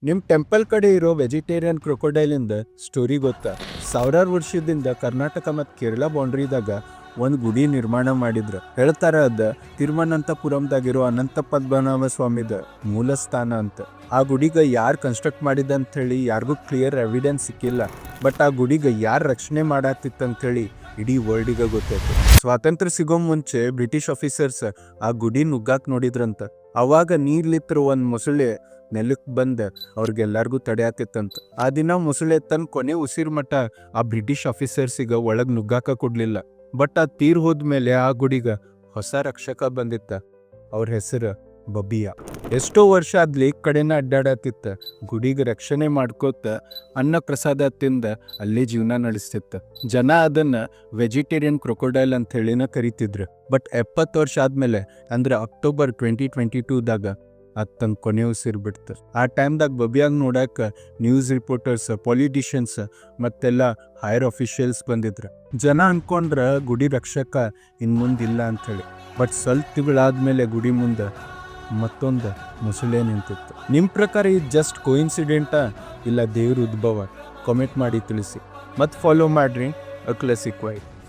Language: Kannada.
ನಿಮ್ಮ ಟೆಂಪಲ್ ಕಡೆ ಇರೋ ವೆಜಿಟೇರಿಯನ್ ಕ್ರೊಕೊಡೈಲಿಂದ ಸ್ಟೋರಿ ಗೊತ್ತಾ? ಸಾವಿರಾರು ವರ್ಷದಿಂದ ಕರ್ನಾಟಕ ಮತ್ತು ಕೇರಳ ಬೌಂಡ್ರಿದಾಗ ಒಂದು ಗುಡಿ ನಿರ್ಮಾಣ ಮಾಡಿದ್ರು. ಹೇಳ್ತಾರ ಅದ ತಿರುವನಂತಪುರಂದಾಗಿರೋ ಅನಂತ ಪದ್ಮನಾಭ ಸ್ವಾಮಿದ ಮೂಲ ಸ್ಥಾನ ಅಂತ. ಆ ಗುಡಿಗೆ ಯಾರು ಕನ್ಸ್ಟ್ರಕ್ಟ್ ಮಾಡಿದಂತ ಹೇಳಿ ಯಾರಿಗೂ ಕ್ಲಿಯರ್ ಎವಿಡೆನ್ಸ್ ಸಿಕ್ಕಿಲ್ಲ. ಬಟ್ ಆ ಗುಡಿಗೆ ಯಾರು ರಕ್ಷಣೆ ಮಾಡಾತಿತ್ತಂತೇಳಿ ಇಡೀ ವರ್ಲ್ಡಿಗೆ ಗೊತ್ತಾಯ್ತು. ಸ್ವಾತಂತ್ರ್ಯ ಸಿಗೋ ಮುಂಚೆ ಬ್ರಿಟಿಷ್ ಆಫೀಸರ್ಸ್ ಆ ಗುಡಿ ನುಗ್ಗಾಕ್ ನೋಡಿದ್ರಂತ. ಅವಾಗ ನೀರ್ಲಿತ್ರ ಒಂದು ಮೊಸಳೆ ನೆಲಕ್ಕೆ ಬಂದ ಅವ್ರಿಗೆಲ್ಲರಿಗೂ ತಡೆಯಾತಿತ್ತಂತ. ಆ ದಿನ ಮೊಸಳೆ ತನ್ನ ಕೊನೆ ಉಸಿರು ಮಟ್ಟ ಆ ಬ್ರಿಟಿಷ್ ಆಫೀಸರ್ಸಿಗೆ ಒಳಗೆ ನುಗ್ಗಾಕ ಕೊಡ್ಲಿಲ್ಲ. ಬಟ್ ಆ ತೀರ್ ಹೋದ್ಮೇಲೆ ಆ ಗುಡಿಗ ಹೊಸ ರಕ್ಷಕ ಬಂದಿತ್ತ. ಅವ್ರ ಹೆಸರು ಬಬಿಯ. ಎಷ್ಟೋ ವರ್ಷ ಅದ್ ಲೇಕ್ ಕಡೆನ ಅಡ್ಡಾಡತ್ತಿತ್ತ. ಗುಡಿಗೆ ರಕ್ಷಣೆ ಮಾಡ್ಕೋತ ಅನ್ನ ಪ್ರಸಾದ ತಿಂದ ಅಲ್ಲೇ ಜೀವನ ನಡೆಸ್ತಿತ್ತ. ಜನ ಅದನ್ನ ವೆಜಿಟೇರಿಯನ್ ಕ್ರೊಕೊಡೈಲ್ ಅಂತ ಹೇಳಿನ ಕರಿತಿದ್ರು. ಬಟ್ 70 ವರ್ಷ ಆದ್ಮೇಲೆ ಅಂದ್ರೆ ಅಕ್ಟೋಬರ್ 2022ದಾಗ ಅದು ತನ್ನ ಕೊನೆ ಉಸಿರು ಬಿಡ್ತು. ಆ ಟೈಮ್ದಾಗ ಬಬಿಯಾಗ ನೋಡಾಕ ನ್ಯೂಸ್ ರಿಪೋರ್ಟರ್ಸ್, ಪೊಲಿಟಿಷಿಯನ್ಸ್ ಮತ್ತೆಲ್ಲ ಹೈಯರ್ ಅಫಿಷಿಯಲ್ಸ್ ಬಂದಿದ್ರು. ಜನ ಅನ್ಕೊಂಡ್ರ ಗುಡಿ ರಕ್ಷಕ ಇನ್ ಮುಂದಿಲ್ಲ ಅಂಥೇಳಿ. ಬಟ್ ಸ್ವಲ್ಪ ತಿಂಗಳಾದ್ಮೇಲೆ ಗುಡಿ ಮುಂದೆ ಮತ್ತೊಂದು ಮೊಸಳೆ ನಿಂತಿತ್ತು. ನಿಮ್ಮ ಪ್ರಕಾರ ಇದು ಜಸ್ಟ್ ಕೋಇನ್ಸಿಡೆಂಟಾ ಇಲ್ಲ ದೇವ್ರ ಉದ್ಭವ? ಕಾಮೆಂಟ್ ಮಾಡಿ ತಿಳಿಸಿ. ಮತ್ತು ಫಾಲೋ ಮಾಡ್ರಿ ಅ ಕ್ಲಾಸಿಕ್ ವೈಟ್.